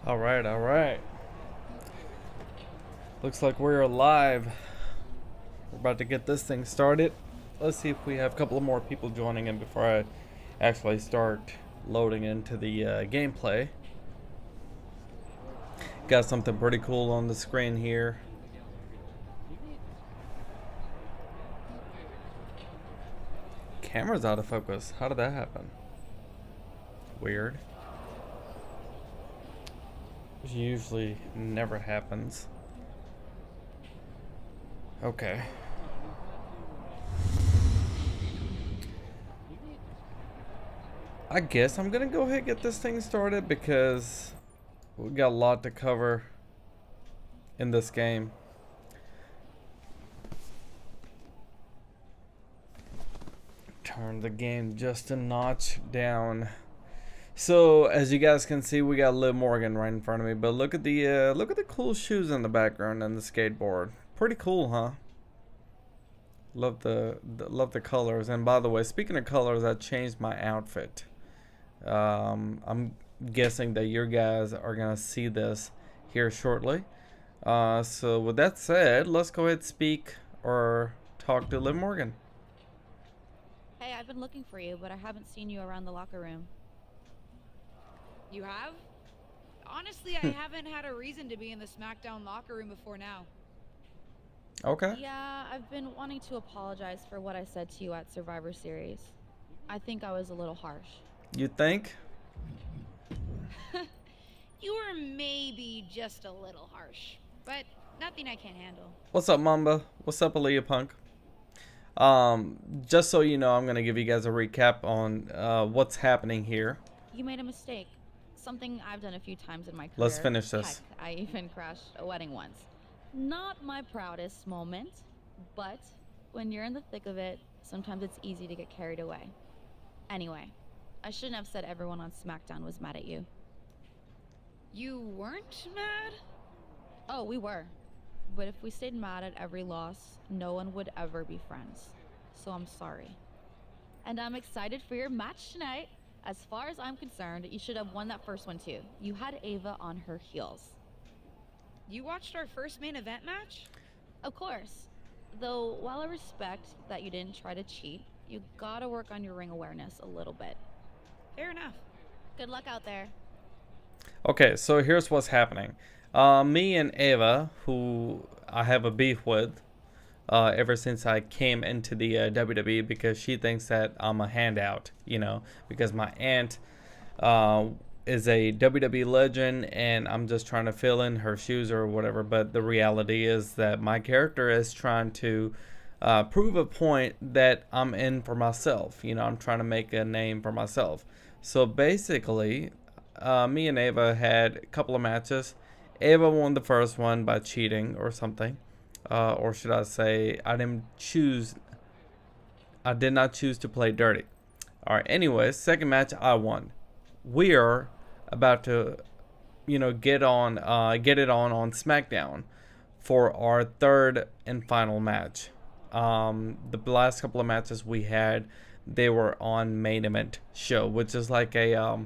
All right, all right. Looks like we're live. We're about to get this thing started. Let's see if we have a couple of more people joining in before I actually start loading into the gameplay. Got something pretty cool on the screen here. Camera's out of focus. How did that happen? Weird. Which usually never happens. Okay. I guess I'm gonna go ahead and get this thing started because we got a lot to cover in this game. Turn the game just a notch down. So as you guys can see, we got Liv Morgan right in front of me, but look at the cool shoes in the background and the skateboard. Pretty cool, huh? Love the colors. And by the way, speaking of colors, I changed my outfit. I'm guessing that your guys are gonna see this here shortly. So with that said, let's go ahead and speak or talk to Liv Morgan. Hey, I've been looking for you, but I haven't seen you around the locker room. You have? Honestly, I haven't had a reason to be in the SmackDown locker room before now. Okay. Yeah, I've been wanting to apologize for what I said to you at Survivor Series. I think I was a little harsh. You think? You were maybe just a little harsh, but nothing I can't handle. What's up, Mamba? What's up, Aaliyah Punk? Just so you know, I'm gonna give you guys a recap on what's happening here. You made a mistake. Something I've done a few times in my career. Let's finish this. Heck, I even crashed a wedding once. Not my proudest moment, but when you're in the thick of it, sometimes it's easy to get carried away. Anyway, I shouldn't have said everyone on SmackDown was mad at you. You weren't mad? Oh, we were. But if we stayed mad at every loss, no one would ever be friends. So I'm sorry. And I'm excited for your match tonight. As far as I'm concerned, you should have won that first one too. You had Ava on her heels. You watched our first main event match? Of course. Though, while I respect that you didn't try to cheat, you gotta work on your ring awareness a little bit. Fair enough. Good luck out there. Okay, so here's what's happening. Me and Ava, who I have a beef with ever since I came into the WWE, because she thinks that I'm a handout, you know, because my aunt is a WWE legend and I'm just trying to fill in her shoes or whatever. But the reality is that my character is trying to prove a point that I'm in for myself. You know, I'm trying to make a name for myself. So basically, me and Ava had a couple of matches. Ava won the first one by cheating or something. Or should I say, I did not choose to play dirty. Alright, anyways, second match, I won. We are about to, you know, get it on SmackDown for our third and final match. The last couple of matches we had, they were on main event show, which is like a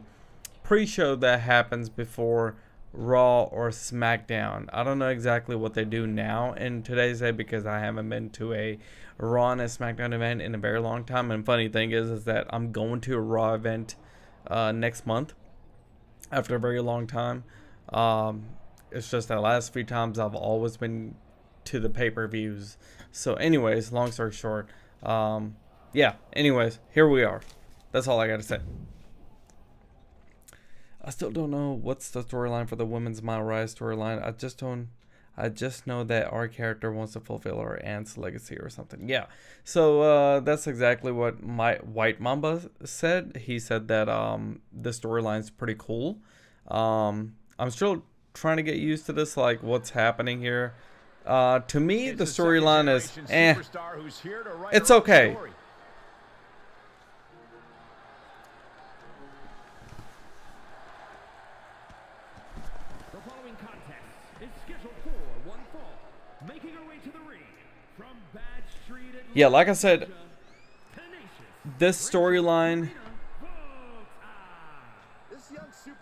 pre-show that happens before Raw or SmackDown. I don't know exactly what they do now in today's day because I haven't been to a Raw and a SmackDown event in a very long time. And funny thing is that I'm going to a Raw event next month after a very long time. It's just that last few times I've always been to the pay-per-views. So anyways, long story short, yeah, anyways, here we are. That's all I gotta say. I still don't know what's the storyline for the women's MyRise storyline. I just know that our character wants to fulfill our aunt's legacy or something. Yeah. So that's exactly what my White Mamba said. He said that the storyline's pretty cool. I'm still trying to get used to this, like what's happening here. To me, the storyline is it's okay. Yeah, like I said, this storyline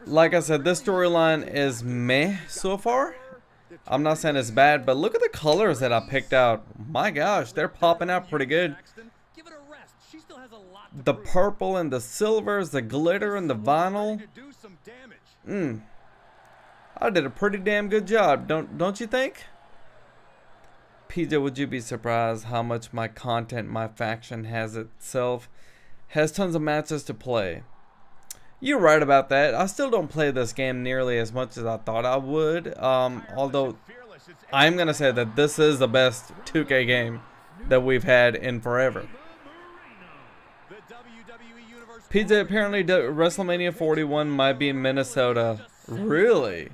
like I said, this storyline is meh so far. I'm not saying it's bad, but look at the colors that I picked out. My gosh, they're popping out pretty good. The purple and the silvers, the glitter and the vinyl. I did a pretty damn good job, don't you think? PJ, would you be surprised how much my content, my faction has tons of matches to play? You're right about that. I still don't play this game nearly as much as I thought I would. Although I'm gonna say that this is the best 2K game that we've had in forever. PJ, apparently WrestleMania 41 might be in Minnesota. Really?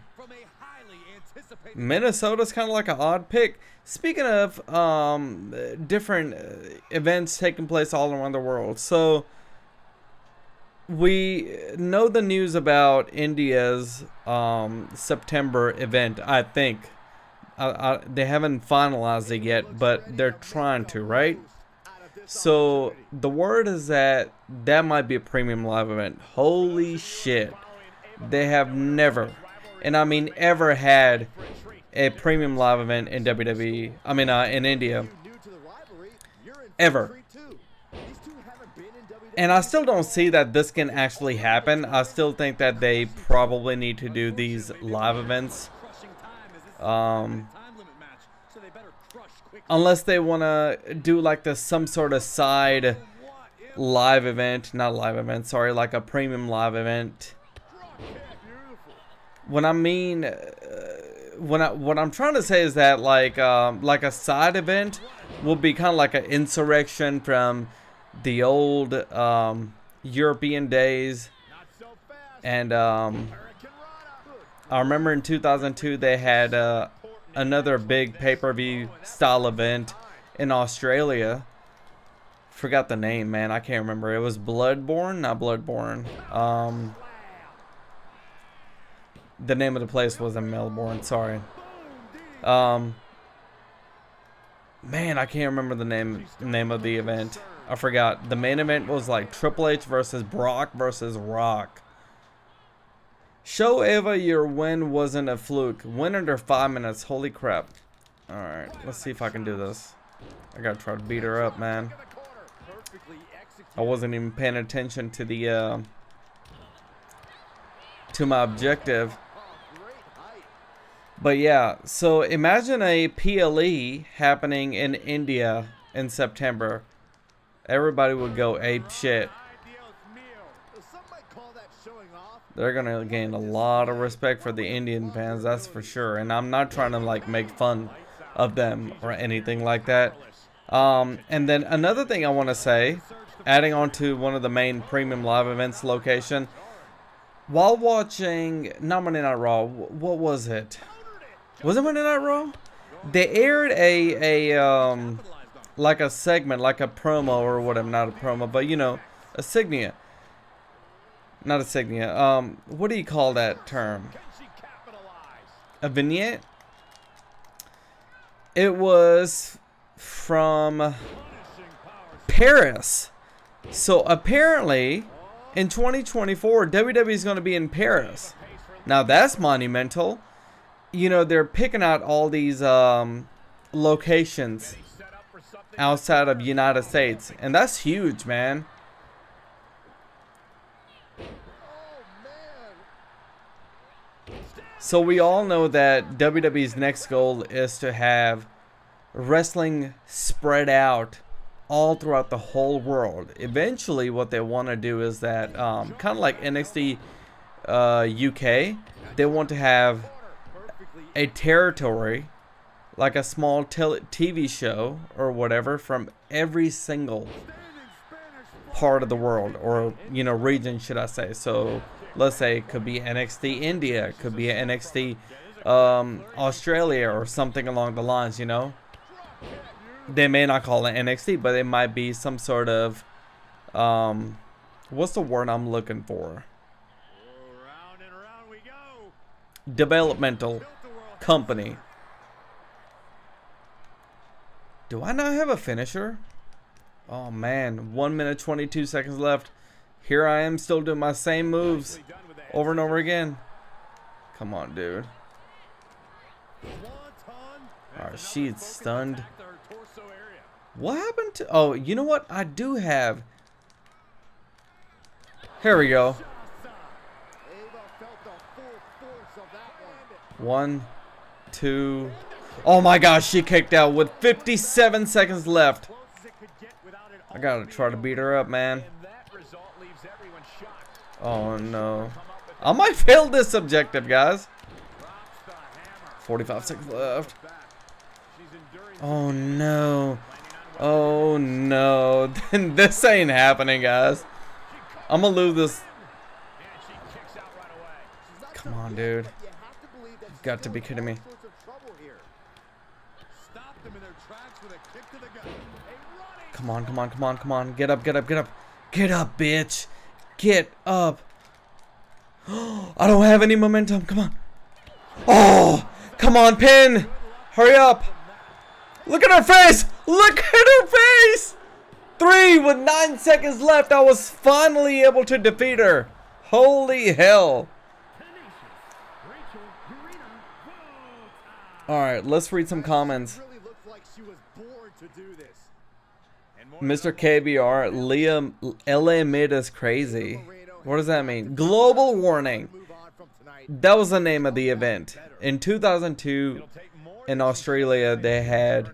Minnesota's kind of like an odd pick. Speaking of different events taking place all around the world, so we know the news about India's September event. I think they haven't finalized it yet, but they're trying to, right? So the word is that might be a premium live event. Holy shit, they have never, and I mean ever, had a premium live event in WWE. I mean in India, ever. And I still don't see that this can actually happen. I still think that they probably need to do these live events. Unless they want to do like some sort of side live event. Not live event, sorry. Like a premium live event. What I mean, what I'm trying to say is that like a side event will be kind of like an insurrection from the old European days. And I remember in 2002 they had another big pay-per-view style event in Australia. Forgot the name, man. I can't remember. It was Bloodborne, not Bloodborne. The name of the place was in Melbourne. Sorry. Man, I can't remember the name of the event. I forgot. The main event was like Triple H versus Brock versus Rock. Show Ava your win wasn't a fluke. Win under 5 minutes. Holy crap. Alright, let's see if I can do this. I gotta try to beat her up, man. I wasn't even paying attention to the to my objective. But yeah, so imagine a PLE happening in India in September. Everybody would go ape shit. They're gonna gain a lot of respect for the Indian fans, that's for sure. And I'm not trying to like make fun of them or anything like that. And then another thing I want to say, adding on to one of the main premium live events location, while watching not Monday Night Raw, what was it? Was it Monday Night Raw? They aired a like a segment, like a promo or whatever, not a promo, but you know, a signia. Not a signia. What do you call that term? A vignette? It was from Paris. So apparently, in 2024, WWE is going to be in Paris. Now that's monumental. You know, they're picking out all these locations outside of United States, and that's huge, man. So we all know that WWE's next goal is to have wrestling spread out all throughout the whole world. Eventually what they want to do is that kind of like NXT UK, they want to have a territory, like a small TV show or whatever, from every single part of the world, or you know, region should I say. So let's say it could be NXT India, it could be NXT Australia or something along the lines, you know. They may not call it NXT, but it might be some sort of what's the word I'm looking for? Developmental company. Do I not have a finisher? Oh man, 1 minute 22 seconds left. Here I am still doing my same moves Over and over again. Come on, dude. Alright, she's stunned. What happened to... Oh, you know what? I do have... Here we go. 1, 2... Oh my gosh, she kicked out with 57 seconds left. I gotta try to beat her up, man. Oh no. I might fail this objective, guys. 45 seconds left. Oh no. Oh no. This ain't happening, guys. I'm gonna lose this. Come on, dude. You've got to be kidding me. Come on, come on, come on, come on. Get up, get up, get up. Get up, bitch. Get up. I don't have any momentum. Come on. Oh, come on, pin. Hurry up. Look at her face. Look at her face. 3 with 9 seconds left. I was finally able to defeat her. Holy hell. Alright, let's read some comments. Mr. KBR, LA made us crazy. What does that mean? Global warning. That was the name of the event. In 2002, in Australia, they had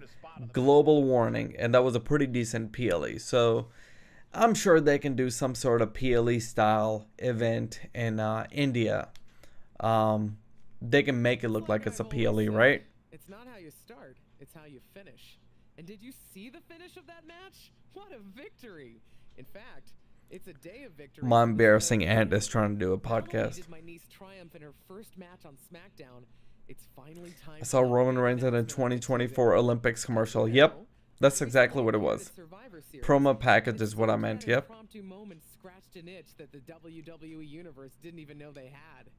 global warning, and that was a pretty decent PLE. So, I'm sure they can do some sort of PLE style event in India. They can make it look like it's a PLE, right? It's not how you start, it's how you finish. And did you see the finish of that match? What a victory! In fact, it's a day of victory. My embarrassing aunt is trying to do a podcast. Did my niece triumph in her first match on SmackDown? It's finally time. I saw Roman Reigns in a 2024 Olympics commercial. Yep, that's exactly what it was. Promo package is what I meant. Yep. Moments scratched an itch that the WWE Universe didn't even know they had.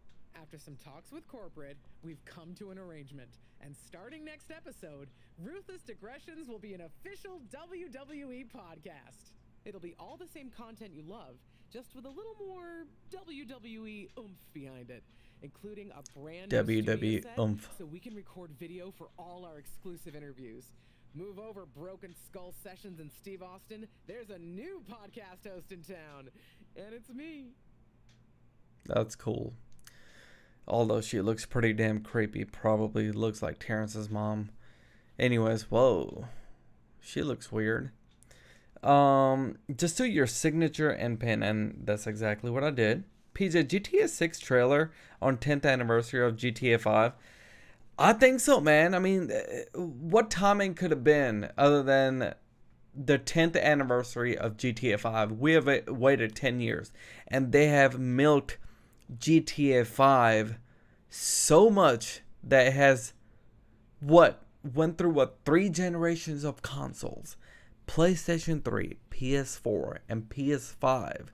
After some talks with corporate, we've come to an arrangement. And starting next episode, Ruthless Digressions will be an official WWE podcast. It'll be all the same content you love, just with a little more WWE oomph behind it, including a brand new WWE set oomph. so we can record video for all our exclusive interviews. Move over, Broken Skull Sessions and Steve Austin. There's a new podcast host in town, and it's me. That's cool. Although she looks pretty damn creepy. Probably looks like Terrence's mom. Anyways, whoa. She looks weird. Just do your signature and pin, and that's exactly what I did. PJ, GTA 6 trailer on 10th anniversary of GTA 5. I think so, man. I mean, what timing could have been other than the 10th anniversary of GTA 5? We have waited 10 years, and they have milked GTA 5 so much that it has went through 3 generations of consoles. PlayStation 3, PS4, and PS5.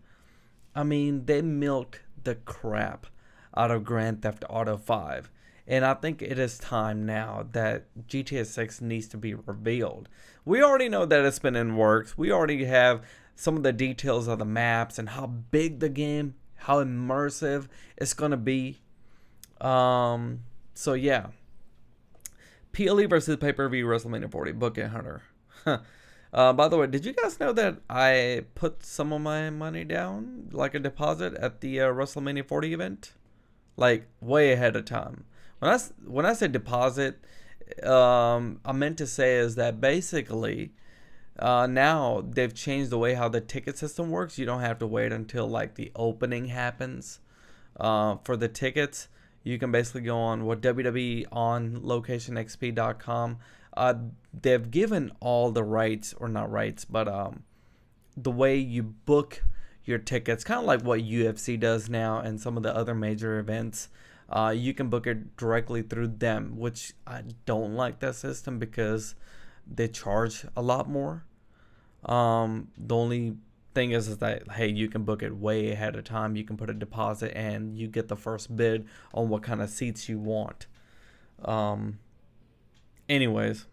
I mean, they milked the crap out of Grand Theft Auto 5. And I think it is time now that GTA 6 needs to be revealed. We already know that it's been in works. We already have some of the details of the maps and how big the game, how immersive it's going to be. So yeah. PLE versus pay-per-view WrestleMania 40. Book it, Hunter. By the way, did you guys know that I put some of my money down, like a deposit, at the WrestleMania 40 event? Like, way ahead of time. When I say deposit, I meant to say is that basically, now they've changed the way how the ticket system works. You don't have to wait until like the opening happens for the tickets. You can basically go on WWE on locationxp.com. They've given all the rights, or not rights, but the way you book your tickets, kind of like what UFC does now and some of the other major events. You can book it directly through them, which I don't like that system because they charge a lot more. The only thing is that, hey, you can book it way ahead of time. You can put a deposit and you get the first bid on what kind of seats you want. Anyways,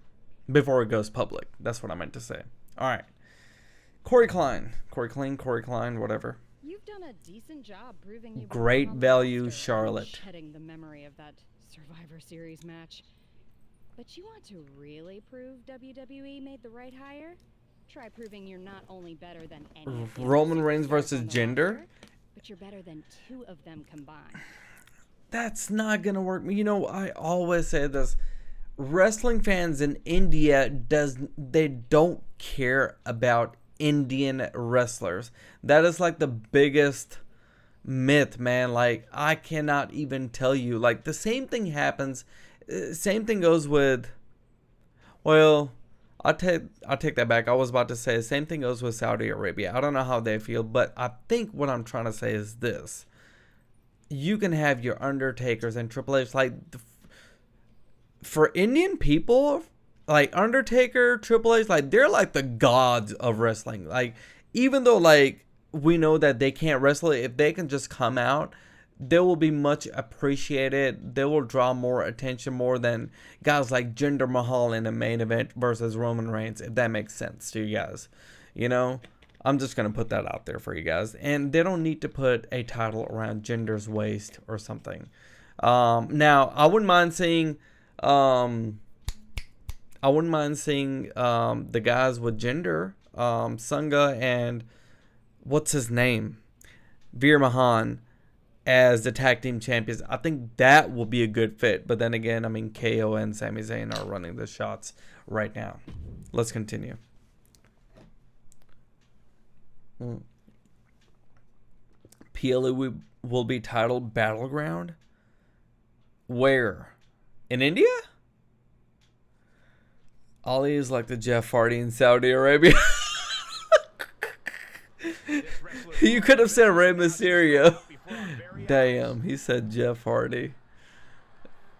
before it goes public. That's what I meant to say. All right. Corey Klein, whatever. You've done done a decent job proving you Great belong on the value, roster, Charlotte. shedding the memory of that Survivor Series match. But you want to really prove WWE made the right hire? Try proving you're not only better than any of the Roman other Reigns superstars versus on the Jinder? roster, but you're better than 2 of them combined. That's not gonna work. You know, I always say this. Wrestling fans in India they don't care about Indian wrestlers. That is like the biggest myth, man. Like, I cannot even tell you. Like, the same thing happens. Same thing goes with, well, I'll take that back. I was about to say the same thing goes with Saudi Arabia. I don't know how they feel, but I think what I'm trying to say is this. You can have your Undertakers and Triple H. Like, for Indian people, like Undertaker, Triple H, like, they're like the gods of wrestling. Like, even though, like, we know that they can't wrestle, if they can just come out, they will be much appreciated. They will draw more attention more than guys like Jinder Mahal in the main event versus Roman Reigns, if that makes sense to you guys. You know, I'm just going to put that out there for you guys. And they don't need to put a title around Jinder's waist or something. Now, I wouldn't mind seeing the guys with Jinder, Sangha and what's his name? Veer Mahan as the tag team champions. I think that will be a good fit. But then again, I mean, KO and Sami Zayn are running the shots right now. Let's continue. PLE will be titled Battleground. Where? In India? Ali is like the Jeff Hardy in Saudi Arabia. You could have said Rey Mysterio. Damn, he said Jeff Hardy.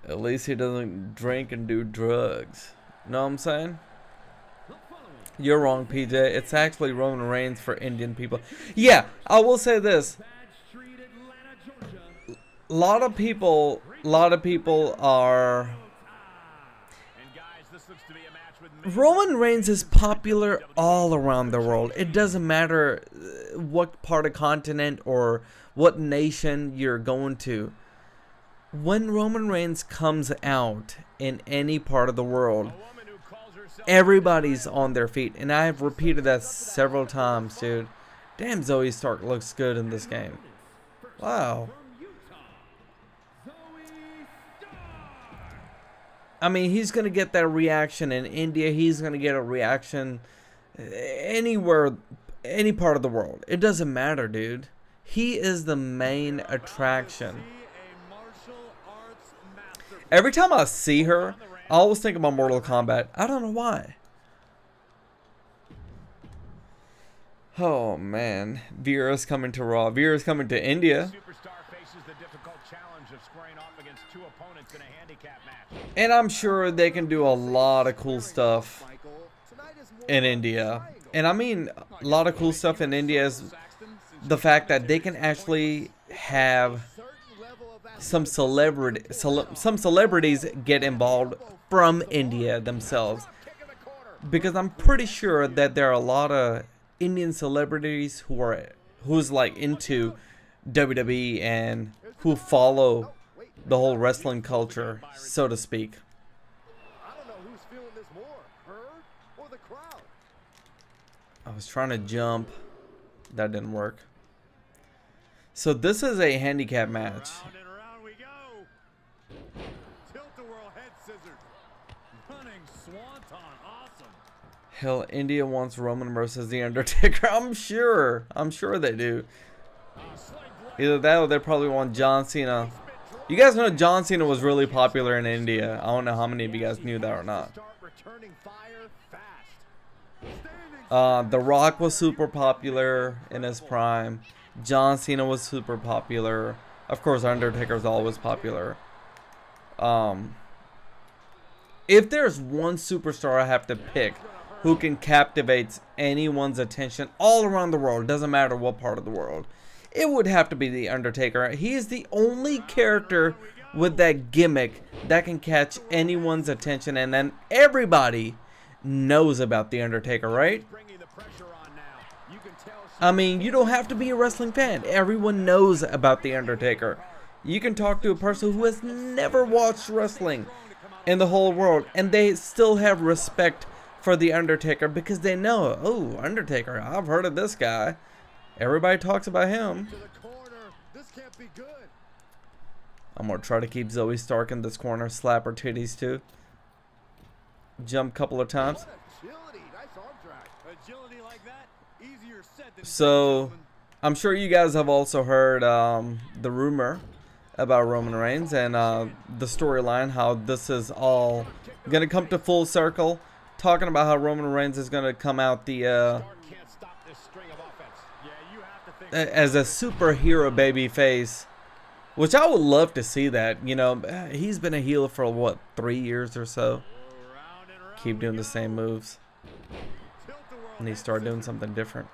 At least he doesn't drink and do drugs. Know what I'm saying? You're wrong, PJ. It's actually Roman Reigns for Indian people. Yeah, I will say this. A lot of people are... Roman Reigns is popular all around the world. It doesn't matter what part of continent or what nation you're going to. When Roman Reigns comes out in any part of the world, everybody's on their feet. And I've repeated that several times, dude. Damn, Zoe Stark looks good in this game. Wow. I mean, he's going to get that reaction in India. He's going to get a reaction anywhere, any part of the world. It doesn't matter, dude. He is the main attraction. Every time I see her, I always think about Mortal Kombat. I don't know why. Oh, man. Vera's coming to Raw. Vera's coming to India. And I'm sure they can do a lot of cool stuff in India. And I mean, a lot of cool stuff in India is the fact that they can actually have some celebrities get involved from India themselves. Because I'm pretty sure that there are a lot of Indian celebrities who's like into WWE and who follow the whole wrestling culture, so to speak. I don't know who's feeling this more, her or the crowd. I was trying to jump. That didn't work. So this is a handicap match. Round and around we go. Tilt-a-whirl head scissors. Running swanton. Awesome. Hell, India wants Roman versus The Undertaker. I'm sure they do. Either that or they probably want John Cena. You guys know John Cena was really popular in India. I don't know how many of you guys knew that or not. The Rock was super popular in his prime. John Cena was super popular. Of course, Undertaker's always popular. If there's one superstar I have to pick who can captivate anyone's attention all around the world, doesn't matter what part of the world, it would have to be The Undertaker. He is the only character with that gimmick that can catch anyone's attention, and then everybody knows about The Undertaker, right? I mean, you don't have to be a wrestling fan. Everyone knows about The Undertaker. You can talk to a person who has never watched wrestling in the whole world, and they still have respect for The Undertaker because they know, oh, Undertaker, I've heard of this guy. Everybody talks about him. I'm going to try to keep Zoe Stark in this corner. Slap her titties too. Jump a couple of times. So, I'm sure you guys have also heard the rumor about Roman Reigns and the storyline, how this is all going to come to full circle. Talking about how Roman Reigns is going to come out the as a superhero baby face, which I would love to see that. You know, he's been a heel for what, 3 years or so. Keep doing the same moves. And he start doing something different.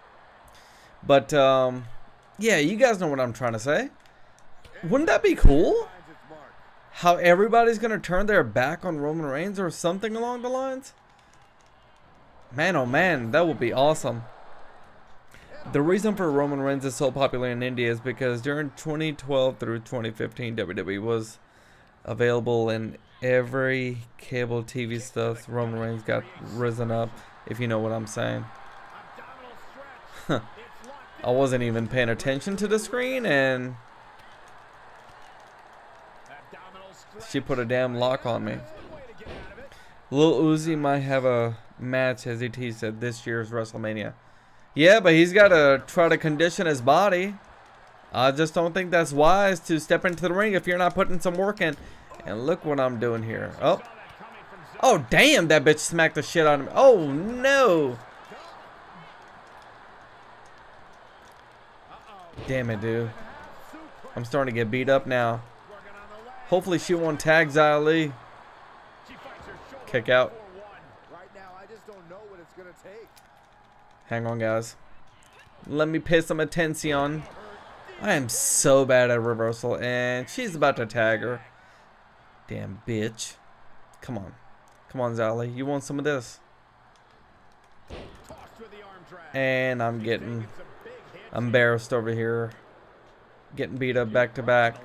But yeah, you guys know what I'm trying to say. Wouldn't that be cool? How everybody's gonna turn their back on Roman Reigns or something along the lines? Man, oh man, that would be awesome. The reason for Roman Reigns is so popular in India is because during 2012 through 2015, WWE was available in every cable TV stuff. Roman Reigns got risen up, if you know what I'm saying. I wasn't even paying attention to the screen, and she put a damn lock on me. Lil Uzi might have a match, as he teased at this year's WrestleMania. Yeah, but he's got to try to condition his body. I just don't think that's wise to step into the ring if you're not putting some work in. And look what I'm doing here. Oh. Oh, damn, that bitch smacked the shit out of me. Oh, no. Damn it, dude. I'm starting to get beat up now. Hopefully she won't tag Xia Li. Kick out. Hang on, guys. Let me pay some attention. I am so bad at reversal, and she's about to tag her. Damn bitch. Come on. Come on, Xia Li. You want some of this? And I'm getting embarrassed over here. Getting beat up back to back.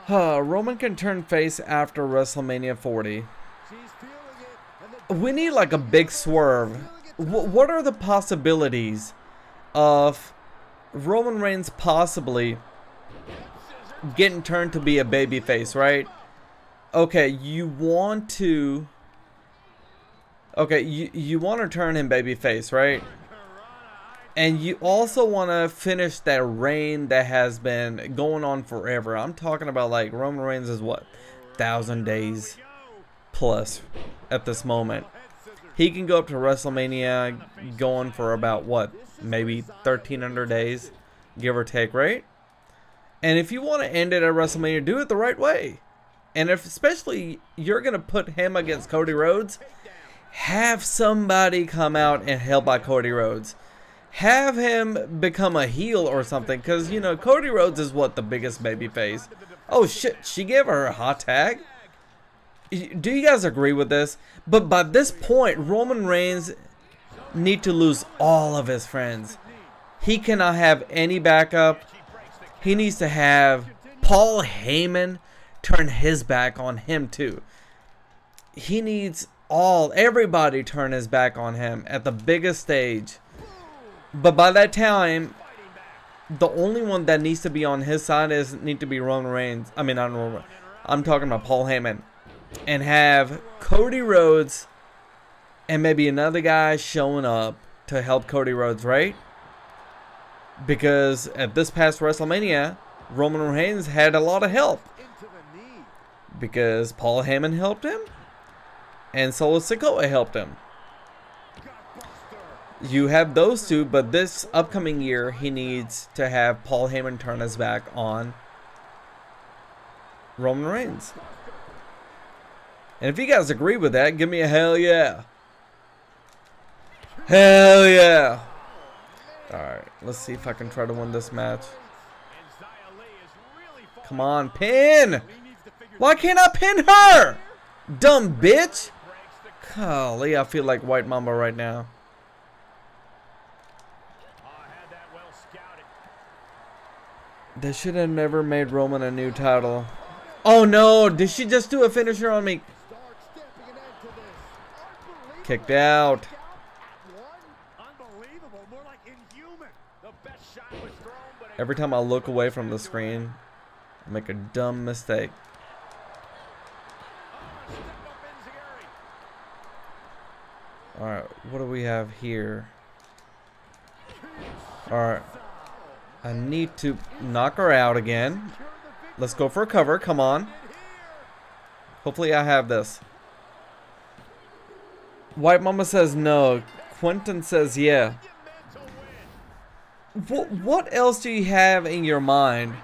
Roman can turn face after WrestleMania 40. We need like a big swerve. What are the possibilities of Roman Reigns possibly getting turned to be a babyface, right? Okay, you want to... Okay, you want to turn him babyface, right? And you also want to finish that reign that has been going on forever. I'm talking about like Roman Reigns is what? 1,000 days plus at this moment. He can go up to WrestleMania going for about what? Maybe 1,300 days, give or take, right? And if you want to end it at WrestleMania, do it the right way. And if especially you're going to put him against Cody Rhodes, have somebody come out and help out Cody Rhodes. Have him become a heel or something, because, you know, Cody Rhodes is what, the biggest babyface. Oh shit, she gave her a hot tag? Do you guys agree with this? But by this point, Roman Reigns need to lose all of his friends. He cannot have any backup. He needs to have Paul Heyman turn his back on him too. He needs everybody turn his back on him at the biggest stage. But by that time, the only one that needs to be on his side need to be Roman Reigns. I mean, not Roman. I'm talking about Paul Heyman. And have Cody Rhodes and maybe another guy showing up to help Cody Rhodes, right? Because at this past WrestleMania, Roman Reigns had a lot of help. Because Paul Heyman helped him. And Solo Sikoa helped him. You have those two, but this upcoming year, he needs to have Paul Heyman turn his back on Roman Reigns. And if you guys agree with that, give me a hell yeah. Hell yeah. Alright, let's see if I can try to win this match. Come on, pin! Why can't I pin her? Dumb bitch! Golly, I feel like White Mamba right now. They should have never made Roman a new title. Oh no, did she just do a finisher on me? Kicked out. Every time I look away from the screen, I make a dumb mistake. Alright, what do we have here? Alright. I need to knock her out again. Let's go for a cover. Come on. Hopefully I have this. White Mama says no. Quentin says yeah. What else do you have in your mind?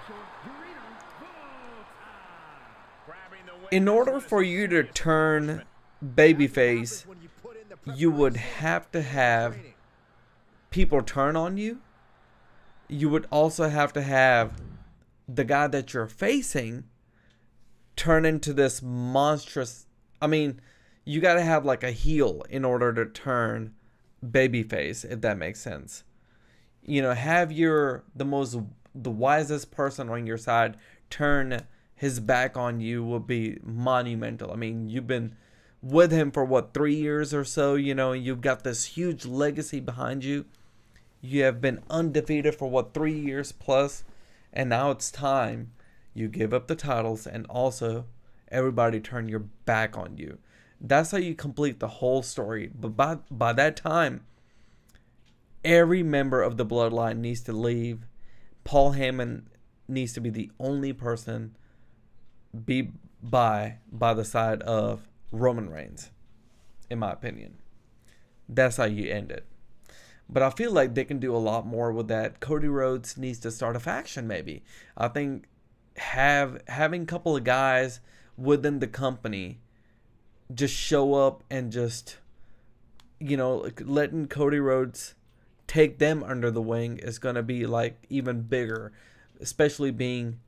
In order for you to turn babyface, you would have to have people turn on you. You would also have to have the guy that you're facing turn into this monstrous... I mean, you got to have like a heel in order to turn babyface, if that makes sense. You know, have the wisest person on your side turn his back on you will be monumental. I mean, you've been with him for what, 3 years or so, you know, and you've got this huge legacy behind you. You have been undefeated for what, 3 years plus, and now it's time you give up the titles and also everybody turn your back on you. That's how you complete the whole story. But by that time, every member of the bloodline needs to leave. Paul Heyman needs to be the only person be by the side of Roman Reigns, in my opinion. That's how you end it. But I feel like they can do a lot more with that. Cody Rhodes needs to start a faction, maybe. I think having a couple of guys within the company just show up and just, you know, letting Cody Rhodes take them under the wing is going to be like even bigger, especially being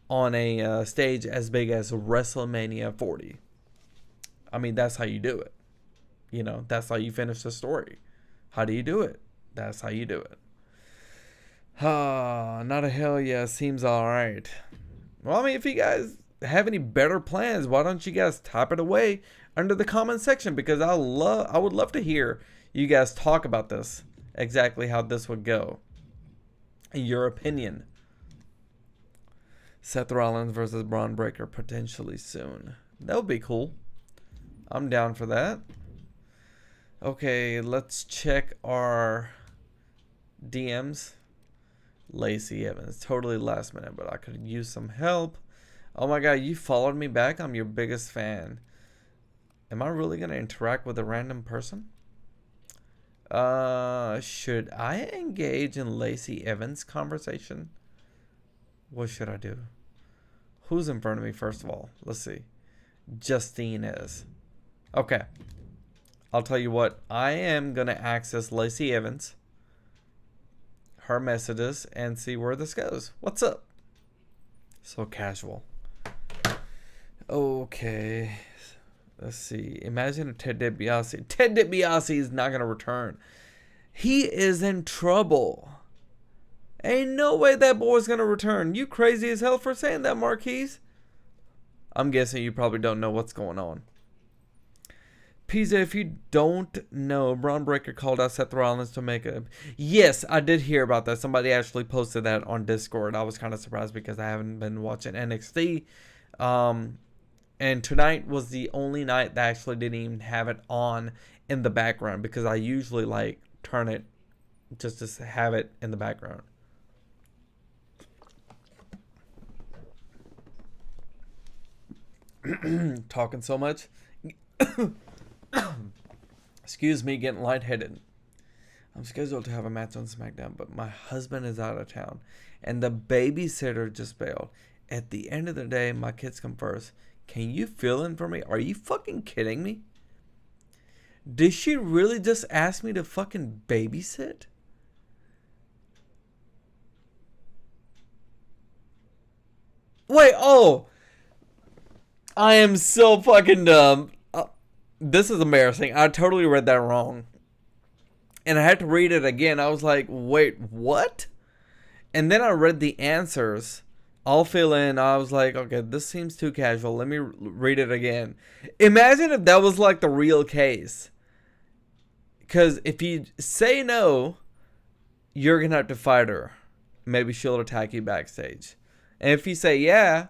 on a stage as big as WrestleMania 40. I mean, that's how you do it. You know, that's how you finish the story. How do you do it? That's how you do it. Not a hell yeah, seems alright. Well, I mean, if you guys have any better plans, why don't you guys type it away under the comment section? Because I would love to hear you guys talk about this. Exactly how this would go. In your opinion. Seth Rollins versus Braun Breaker potentially soon. That would be cool. I'm down for that. Okay, let's check our DMs. Lacey Evans. Totally last minute, but I could use some help. Oh my god, you followed me back? I'm your biggest fan. Am I really going to interact with a random person? Should I engage in Lacey Evans' conversation? What should I do? Who's in front of me, first of all? Let's see. Justine is. Okay. I'll tell you what. I am going to access Lacey Evans, her messages, and see where this goes. What's up? So casual. Okay. Let's see. Imagine if Ted DiBiase. Ted DiBiase is not going to return. He is in trouble. Ain't no way that boy's going to return. You crazy as hell for saying that, Marquise. I'm guessing you probably don't know what's going on. Pizza, if you don't know, Braun Breaker called out Seth Rollins to make a... Yes, I did hear about that. Somebody actually posted that on Discord. I was kind of surprised because I haven't been watching NXT. And tonight was the only night that actually didn't even have it on in the background, because I usually like turn it just to have it in the background. Talking so much. Excuse me, getting lightheaded. I'm scheduled to have a match on SmackDown, but my husband is out of town and the babysitter just bailed. At the end of the day, my kids come first. Can you fill in for me? Are you fucking kidding me? Did she really just ask me to fucking babysit? Wait, oh. I am so fucking dumb. This is embarrassing. I totally read that wrong. And I had to read it again. I was like, wait, what? And then I read the answers. I'll fill in. I was like, okay, this seems too casual. Let me read it again. Imagine if that was like the real case. Because if you say no, you're going to have to fight her. Maybe she'll attack you backstage. And if you say yeah,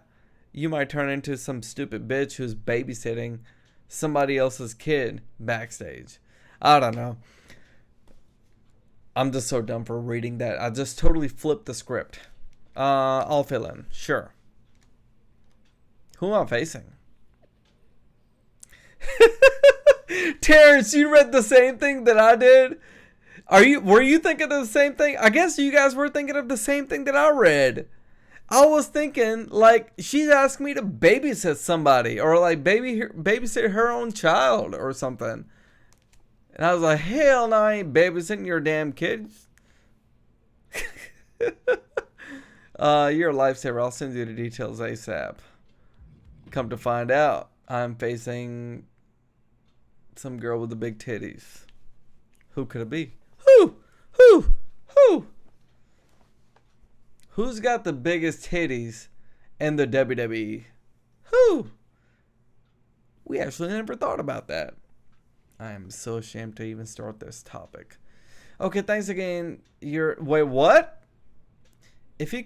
you might turn into some stupid bitch who's babysitting somebody else's kid backstage. I don't know. I'm just so dumb for reading that. I just totally flipped the script. I'll fill in. Sure. Who am I facing? Terrence, you read the same thing that I did? Were you thinking of the same thing? I guess you guys were thinking of the same thing that I read. I was thinking, like, she's asking me to babysit somebody. Or, like, babysit her own child or something. And I was like, hell no, I ain't babysitting your damn kids. You're a lifesaver. I'll send you the details ASAP. Come to find out, I'm facing some girl with the big titties. Who could it be? Who? Who's got the biggest titties in the WWE? Who? We actually never thought about that. I am so ashamed to even start this topic. Okay, thanks again. Wait, what? If you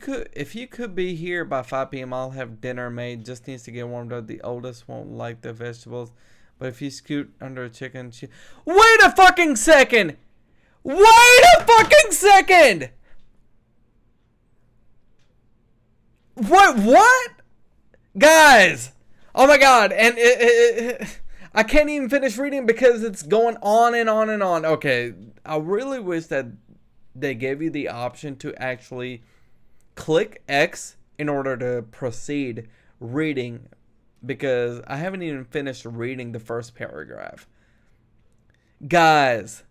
could be here by 5 p.m., I'll have dinner made. Just needs to get warmed up. The oldest won't like the vegetables. But if you scoot under a chicken... Wait a fucking second! Wait a fucking second! What? Guys! Oh my god. And I can't even finish reading because it's going on and on and on. Okay. I really wish that they gave you the option to actually click X in order to proceed reading, because I haven't even finished reading the first paragraph. Guys.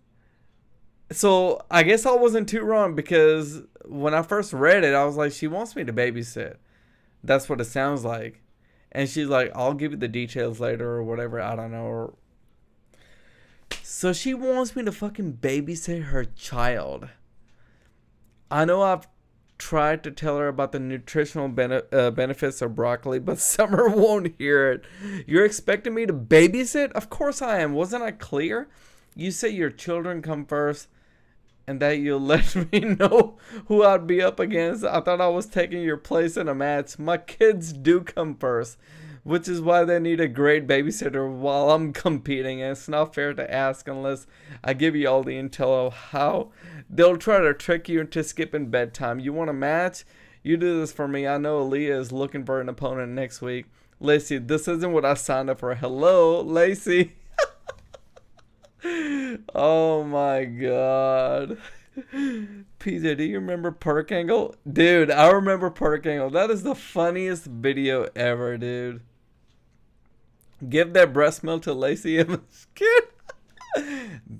So I guess I wasn't too wrong, because when I first read it, I was like, she wants me to babysit. That's what it sounds like. And she's like, I'll give you the details later or whatever. I don't know. So she wants me to fucking babysit her child. I know I've tried to tell her about the nutritional benefits of broccoli, but Summer won't hear it. You're expecting me to babysit? Of course I am. Wasn't I clear? You say your children come first, and that you'll let me know who I'd be up against. I thought I was taking your place in a match. My kids do come first, which is why they need a great babysitter while I'm competing. And it's not fair to ask unless I give you all the intel of how they'll try to trick you into skipping bedtime. You want a match? You do this for me. I know Aaliyah is looking for an opponent next week. Lacey, this isn't what I signed up for. Hello, Lacey. Oh my god. PJ, do you remember Perk Angle? Dude, I remember Perk Angle. That is the funniest video ever, dude. Give that breast milk to Lacey Evans' kid.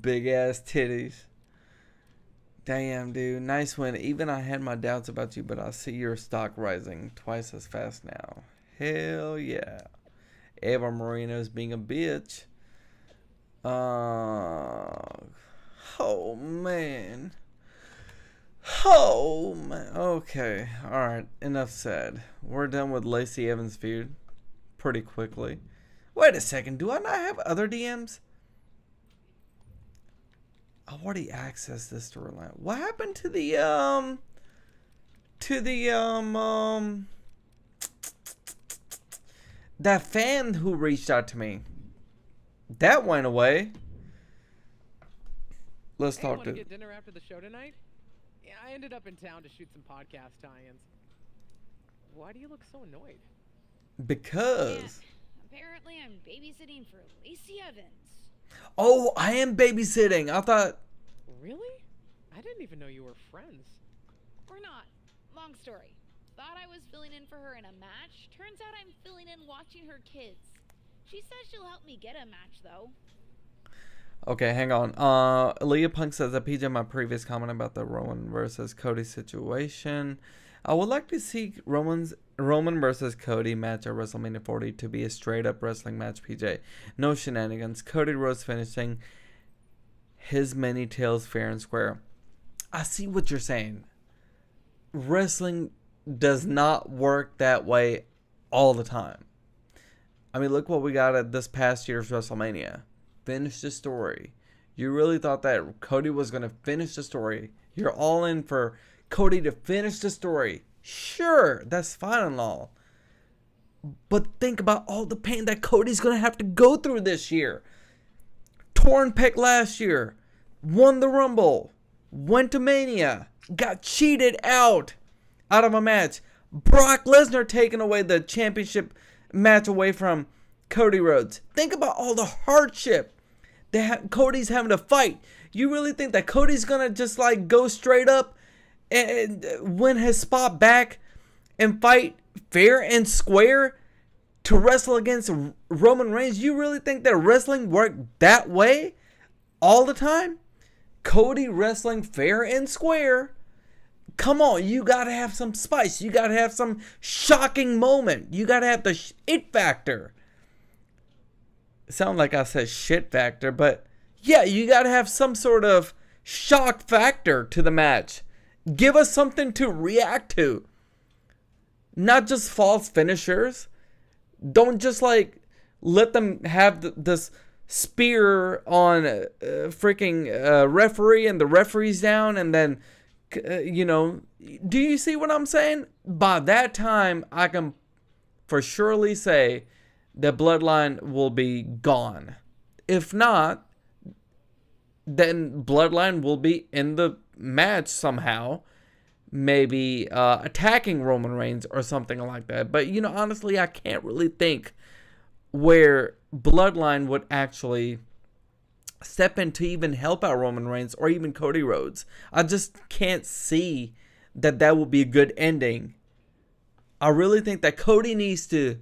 Big ass titties. Damn, dude. Nice win. Even I had my doubts about you, but I see your stock rising twice as fast now. Hell yeah. Ava Moreno's being a bitch. Oh man. Oh man. Okay. Alright. Enough said. We're done with Lacey Evans' feud pretty quickly. Wait a second. Do I not have other DMs? I already accessed this storyline. What happened to the that fan who reached out to me? That went away. Let's talk want to. Get dinner after the show tonight? Yeah, I ended up in town to shoot some podcast tie-ins. Why do you look so annoyed? Because. Yeah, apparently I'm babysitting for Lacey Evans. Oh, I am babysitting. I thought. Really? I didn't even know you were friends. We're not. Long story. Thought I was filling in for her in a match. Turns out I'm filling in watching her kids. She says she'll help me get a match, though. Okay, hang on. Leah Punk says that PJ, my previous comment about the Roman versus Cody situation. I would like to see Roman versus Cody match at WrestleMania 40 to be a straight up wrestling match, PJ. No shenanigans. Cody Rhodes finishing his many tails fair and square. I see what you're saying. Wrestling does not work that way all the time. I mean, look what we got at this past year's WrestleMania. Finish the story. You really thought that Cody was going to finish the story. You're all in for Cody to finish the story. Sure, that's fine and all. But think about all the pain that Cody's going to have to go through this year. Torn pec last year. Won the Rumble. Went to Mania. Got cheated out of a match. Brock Lesnar taking away the championship match away from Cody Rhodes. Think about all the hardship that Cody's having to fight. You really think that Cody's going to just like go straight up and win his spot back and fight fair and square to wrestle against Roman Reigns? You really think that wrestling worked that way all the time? Cody wrestling fair and square. Come on, you gotta have some spice. You gotta have some shocking moment. You gotta have the it factor. Sound like I said shit factor, but yeah, you gotta have some sort of shock factor to the match. Give us something to react to. Not just false finishers. Don't just like let them have this spear on freaking referee and the referee's down, and then do you see what I'm saying? By that time, I can for surely say the Bloodline will be gone. If not, then Bloodline will be in the match somehow, maybe attacking Roman Reigns or something like that. But honestly, I can't really think where Bloodline would actually step in to even help out Roman Reigns or even Cody Rhodes. I just can't see that would be a good ending. I really think that Cody needs to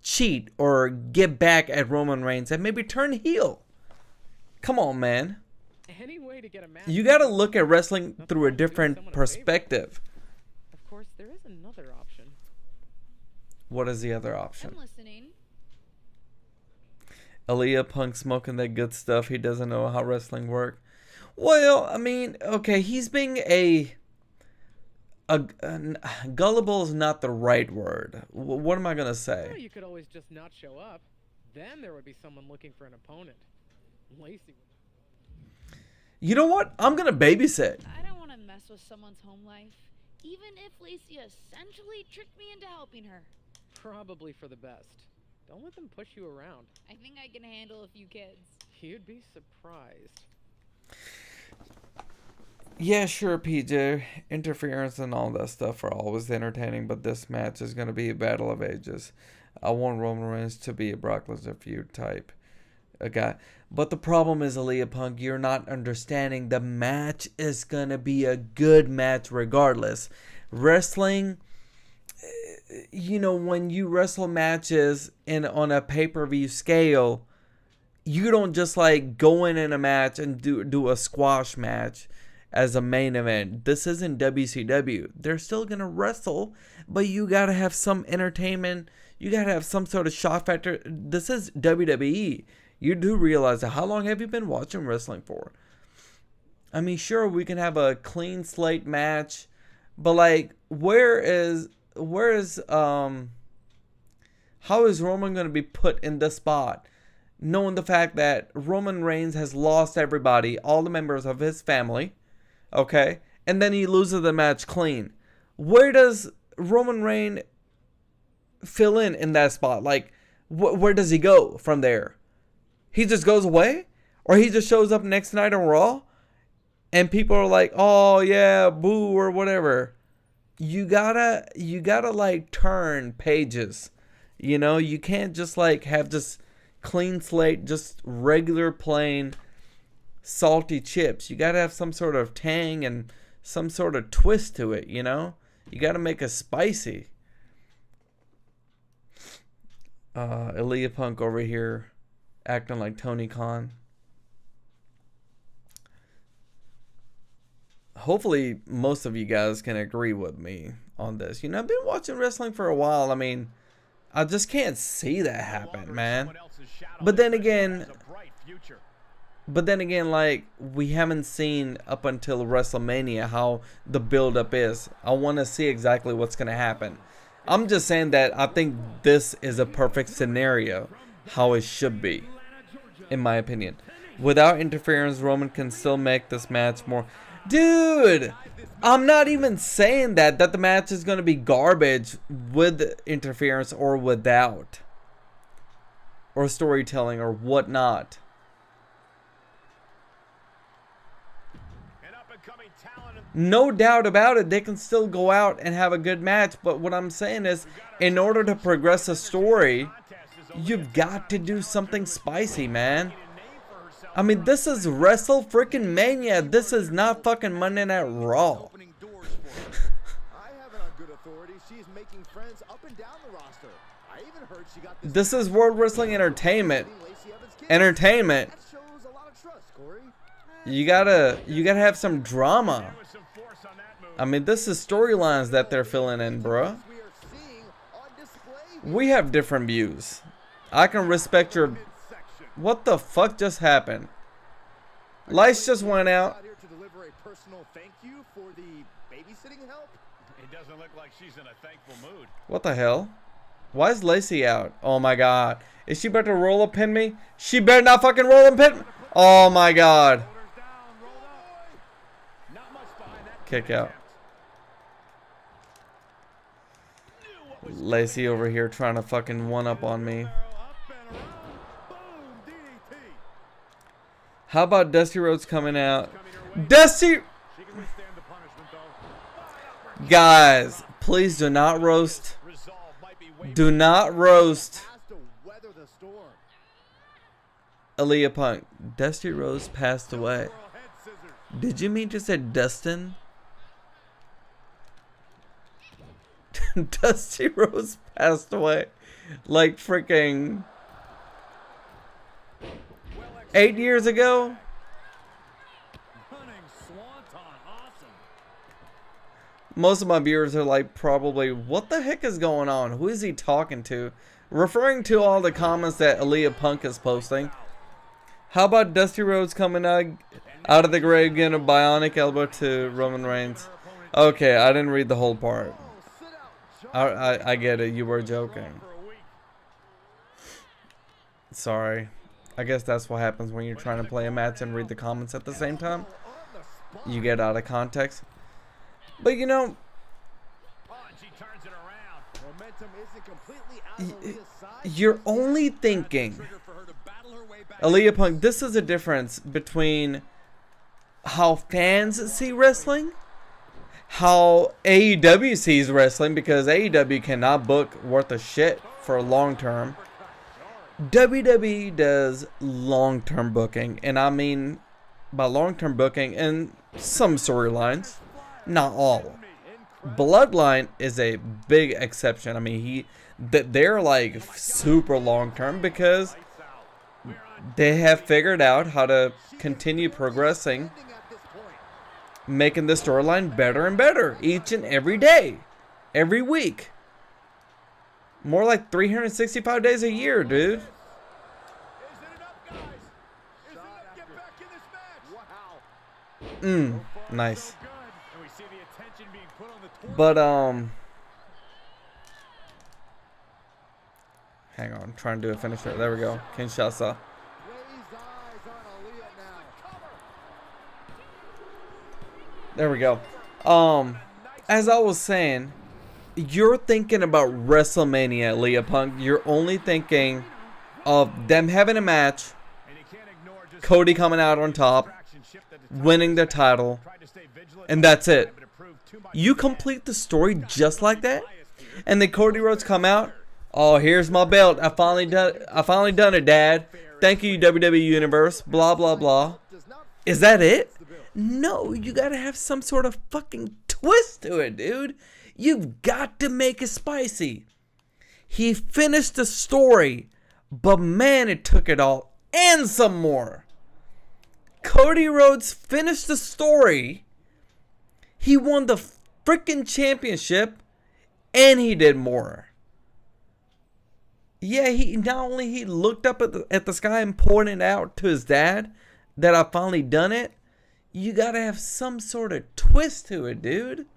cheat or get back at Roman Reigns and maybe turn heel. Come on, man. Any way to get a match. You got to look at wrestling through a different perspective. Of course, there is another option. What is the other option? I'm listening. Aaliyah Punk smoking that good stuff. He doesn't know how wrestling works. Well, I mean, okay, he's being gullible is not the right word. What am I gonna say? Well, you could always just not show up. Then there would be someone looking for an opponent. Lacey. You know what? I'm gonna babysit. I don't want to mess with someone's home life, even if Lacey essentially tricked me into helping her. Probably for the best. Don't let them push you around. I think I can handle a few kids. You'd be surprised. Yeah, sure, PJ. Interference and all that stuff are always entertaining, but this match is going to be a battle of ages. I want Roman Reigns to be a Brock Lesnar feud type a guy. But the problem is, Aaliyah Punk, you're not understanding. The match is going to be a good match regardless. Wrestling, when you wrestle matches on a pay-per-view scale, you don't just like go in a match and do a squash match as a main event. This isn't WCW. They're still gonna wrestle, but you gotta have some entertainment. You gotta have some sort of shock factor. This is WWE. You do realize that. How long have you been watching wrestling for? I mean, sure, we can have a clean slate match, but like, how is Roman gonna be put in the spot, knowing the fact that Roman Reigns has lost everybody, all the members of his family? Okay, and then he loses the match clean. Where does Roman Reigns fill in that spot? Like, where does he go from there? He just goes away? Or he just shows up next night on Raw? And people are like, oh yeah, boo, or whatever. You gotta like turn pages. You can't just like have just clean slate, just regular plain salty chips. You gotta have some sort of tang and some sort of twist to it. You gotta make it spicy. Aaliyah Punk over here acting like Tony Khan. hopefully most of you guys can agree with me on this. You know, I've been watching wrestling for a while. I mean, I just can't see that happen, man. But then again, like, we haven't seen up until WrestleMania how the build-up is. I want to see exactly what's going to happen. I'm just saying that I think this is a perfect scenario, how it should be, in my opinion. Without interference, Roman can still make this match more... Dude! I'm not even saying that the match is going to be garbage with interference or without. Or storytelling or whatnot. No doubt about it, they can still go out and have a good match. But what I'm saying is, in order to progress a story, you've got to do something spicy, man. I mean, this is Wrestle Freaking Mania. This is not fucking Monday Night Raw. This is World Wrestling Entertainment. You gotta have some drama. I mean, this is storylines that they're filling in, bruh. We have different views. I can respect your... What the fuck just happened? Lights just went out. What the hell? Why is Lacey out? Oh my god. Is she about to roll up pin me? She better not fucking roll up pin me. Oh my god. Kick out. Lacey over here trying to fucking one up on me. How about Dusty Rhodes coming out? Dusty! Guys, please do not roast. Do not roast Aaliyah Punk. Dusty Rhodes passed away. Did you mean to say Dustin? Dusty Rhodes passed away like freaking 8 years ago. Most of my viewers are like, probably, what the heck is going on? Who is he talking to? Referring to all the comments that Aaliyah Punk is posting. How about Dusty Rhodes coming out of the grave, getting a bionic elbow to Roman Reigns? Okay, I didn't read the whole part. I get it. You were joking. Sorry. I guess that's what happens when you're trying to play a match and read the comments at the same time. You get out of context. But you know, you're only thinking Aaliyah Punk. This is a difference between how fans see wrestling, how AEW sees wrestling, because AEW cannot book worth a shit for long term. WWE does long term booking, and I mean by long term booking in some storylines, not all. Bloodline is a big exception. I mean, they're like super long term because they have figured out how to continue progressing, making the storyline better and better each and every day, every week. More like 365 days a year, dude. Nice. But hang on, I'm trying to do a finisher. There we go. Kinshasa. There we go. As I was saying, you're thinking about WrestleMania, Aaliyah Punk. You're only thinking of them having a match, Cody coming out on top, winning the title, and that's it. You complete the story just like that, and then Cody Rhodes come out. Oh, here's my belt. I finally done it, Dad. Thank you, WWE Universe. Blah blah blah. Is that it? No, you gotta have some sort of fucking twist to it, dude. You've got to make it spicy. He finished the story, but man, it took it all and some more. Cody Rhodes finished the story, He won the freaking championship, and he did more. Yeah, he not only he looked up at the sky and pointed out to his dad that I finally done it. You gotta have some sort of twist to it, dude.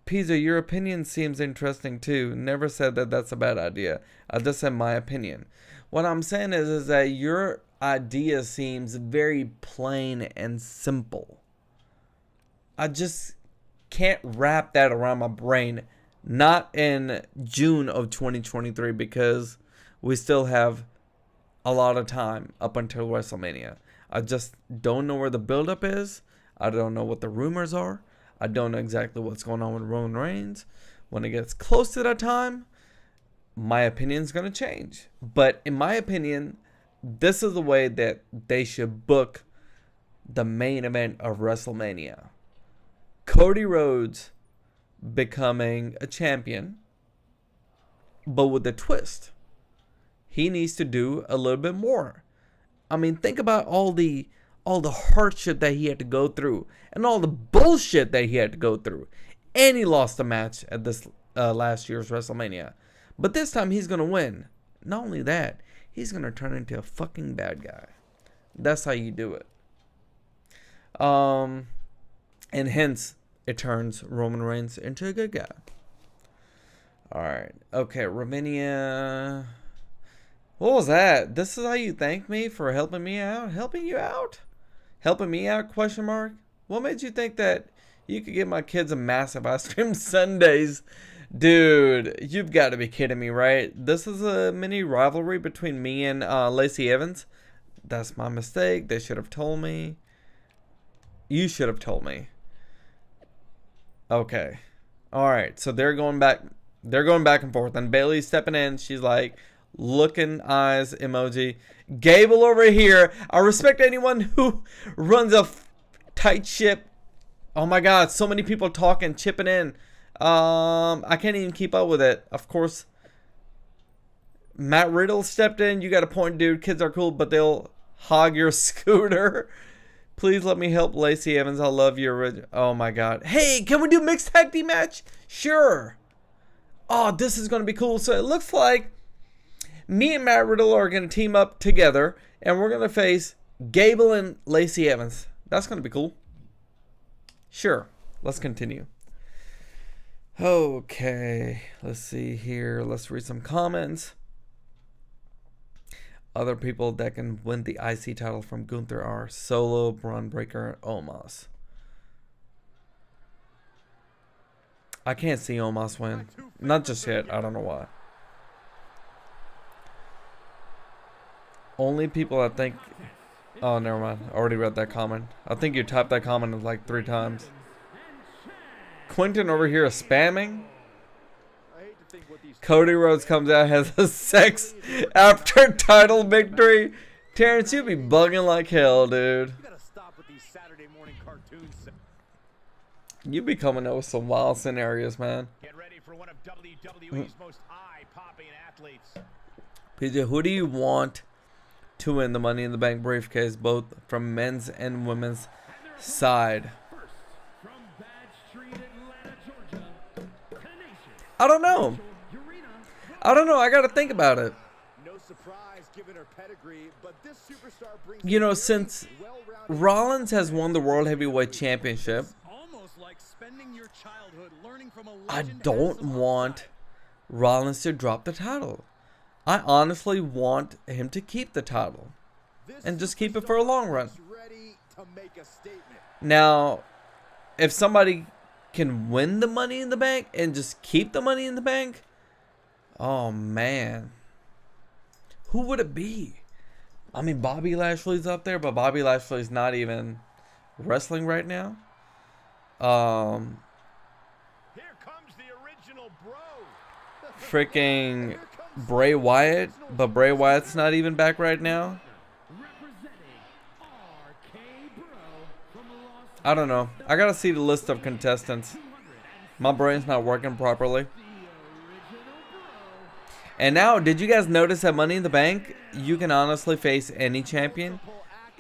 Pizza, your opinion seems interesting too. Never said that that's a bad idea. I just said my opinion. What I'm saying is that your idea seems very plain and simple. I just can't wrap that around my brain. Not in June of 2023 because we still have a lot of time up until WrestleMania. I just don't know where the buildup is. I don't know what the rumors are. I don't know exactly what's going on with Roman Reigns. When it gets close to that time, my opinion's going to change. But in my opinion, this is the way that they should book the main event of WrestleMania. Cody Rhodes becoming a champion, but with a twist. He needs to do a little bit more. I mean, think about all the hardship that he had to go through and all the bullshit that he had to go through. And he lost a match at this last year's WrestleMania. But this time he's going to win. Not only that, he's going to turn into a fucking bad guy. That's how you do it. And hence it turns Roman Reigns into a good guy. Alright. Okay, Ravinia. What was that? This is how you thank me for helping me out? Helping you out? Helping me out? Question mark. What made you think that you could give my kids a massive ice cream sundaes? Dude, you've got to be kidding me, right? This is a mini rivalry between me and Lacey Evans. That's my mistake. They should have told me. You should have told me. Okay. Alright, so they're going back and forth. And Bailey's stepping in. She's like, looking eyes emoji. Gable over here. I respect anyone who runs a tight ship. Oh my god, so many people talking, chipping in. I can't even keep up with it. Of course, Matt Riddle stepped in. You got a point, dude. Kids are cool, but they'll hog your scooter. Please let me help Lacey Evans. I love you. Oh my god. Hey, can we do mixed tag team match? Sure. Oh, this is going to be cool. So it looks like me and Matt Riddle are going to team up together, and we're going to face Gable and Lacey Evans. That's going to be cool. Sure. Let's continue. Okay. Let's see here. Let's read some comments. Other people that can win the IC title from Gunther are Solo, Braun Breaker, and Omos. I can't see Omos win. Not just yet. I don't know why. Only people I think... Oh, never mind. I already read that comment. I think you typed that comment like 3 times. Quentin over here is spamming. Cody Rhodes comes out, has a sex after title victory. Terrence, you be bugging like hell, dude. You be coming up with some wild scenarios, man. Get ready for one of WWE's most eye-popping athletes. PJ, who do you want to win the Money in the Bank briefcase, both from men's and women's side? I don't know. I gotta think about it. No surprise given her pedigree, but this superstar brings you know, since Rollins has won the World Heavyweight Championship, almost like spending your childhood learning from a I don't want Rollins to drop the title. I honestly want him to keep the title and just keep it for a long run. Now, if somebody can win the Money in the Bank and just keep the Money in the Bank, oh man, who would it be? I mean, Bobby Lashley's up there, but Bobby Lashley's not even wrestling right now. Here comes the original bro. Freaking Bray Wyatt, but Bray Wyatt's not even back right now. I don't know. I gotta see the list of contestants. My brain's not working properly. And now, did you guys notice that Money in the Bank, you can honestly face any champion?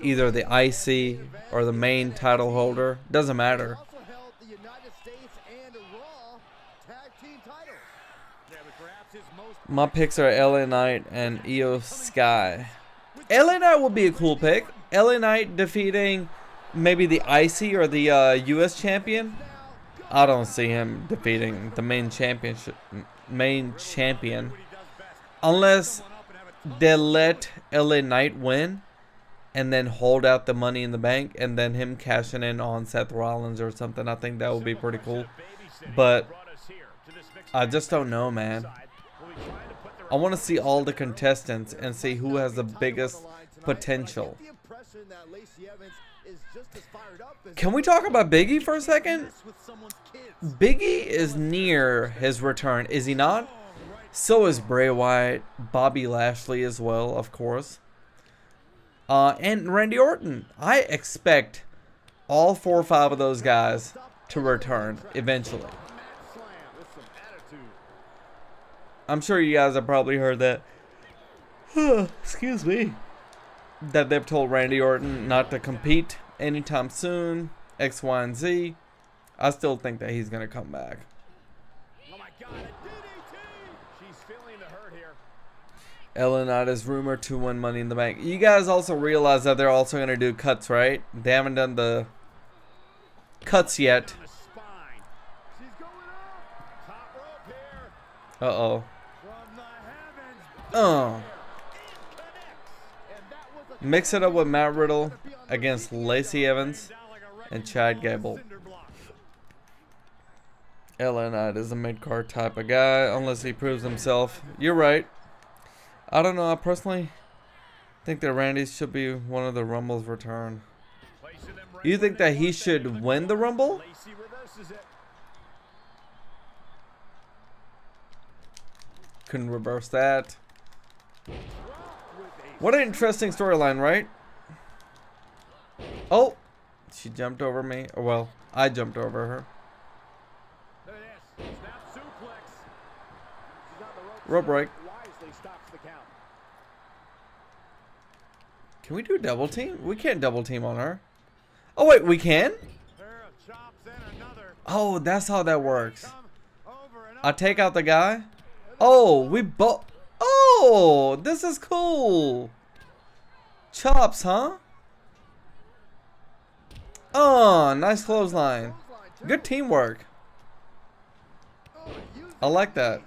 either the IC or the main title holder. Doesn't matter. Also held the United States and Raw tag team titles. Yeah, but perhaps his most My picks are LA Knight and Io Sky. LA Knight would be a cool pick. LA Knight defeating maybe the IC or the US champion. I don't see him defeating the main champion, unless they let LA Knight win and then hold out the Money in the Bank and then him cashing in on Seth Rollins or something. I think that would be pretty cool. But I just don't know, man. I want to see all the contestants and see who has the biggest potential. Can we talk about Biggie for a second? Biggie is near his return, is he not? So is Bray Wyatt, Bobby Lashley as well, of course. And Randy Orton. I expect all 4 or 5 of those guys to return eventually. I'm sure you guys have probably heard that. Excuse me. That they've told Randy Orton not to compete anytime soon. X, Y, and Z. I still think that he's going to come back. Oh my God, a DDT! She's feeling the hurt here. LA Knight is rumored to win Money in the Bank. You guys also realize that they're also going to do cuts, right? They haven't done the cuts yet. On the spine. She's going up. Top rope here. Uh-oh. From the heavens. Oh. And that was a Mix it up with Matt Riddle against Lacey Evans and Chad Gable. cinder block. LA Knight is a mid-card type of guy, unless he proves himself. You're right. I don't know. I personally think that Randy should be one of the Rumble's return. Placing them right You think where that they he want should them. win the Rumble? Lacey reverses it. Couldn't reverse that. With a What an interesting storyline, right? Oh, she jumped over me. Or, well, I jumped over her. Look at this. Snap suplex. She's on the ropes. Rope break. Wisely stops the count. Can we do double team? We can't double team on her. Oh, wait, we can? Pair of chops and another. Oh, that's how that works. Come over and I over. take out the guy. Oh, we both. Oh, this is cool. Chops, huh? Oh, nice clothesline. Good teamwork. I like that.